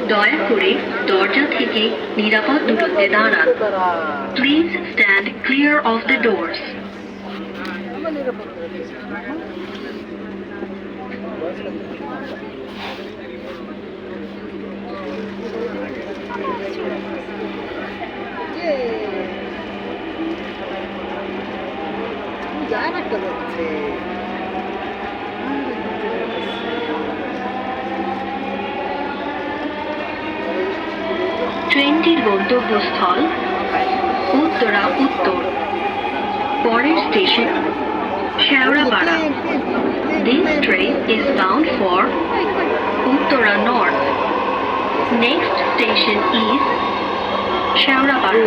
দয়া করে দরজা থেকে নিরাপদ দূরত্বে দাঁড়ান। Please stand clear of the doors. ট্রেনটির গন্তব্যস্থল উত্তরা উত্তর। পরের station Shewrapara. This train is bound for Uttara North. Next station is Shewrapara.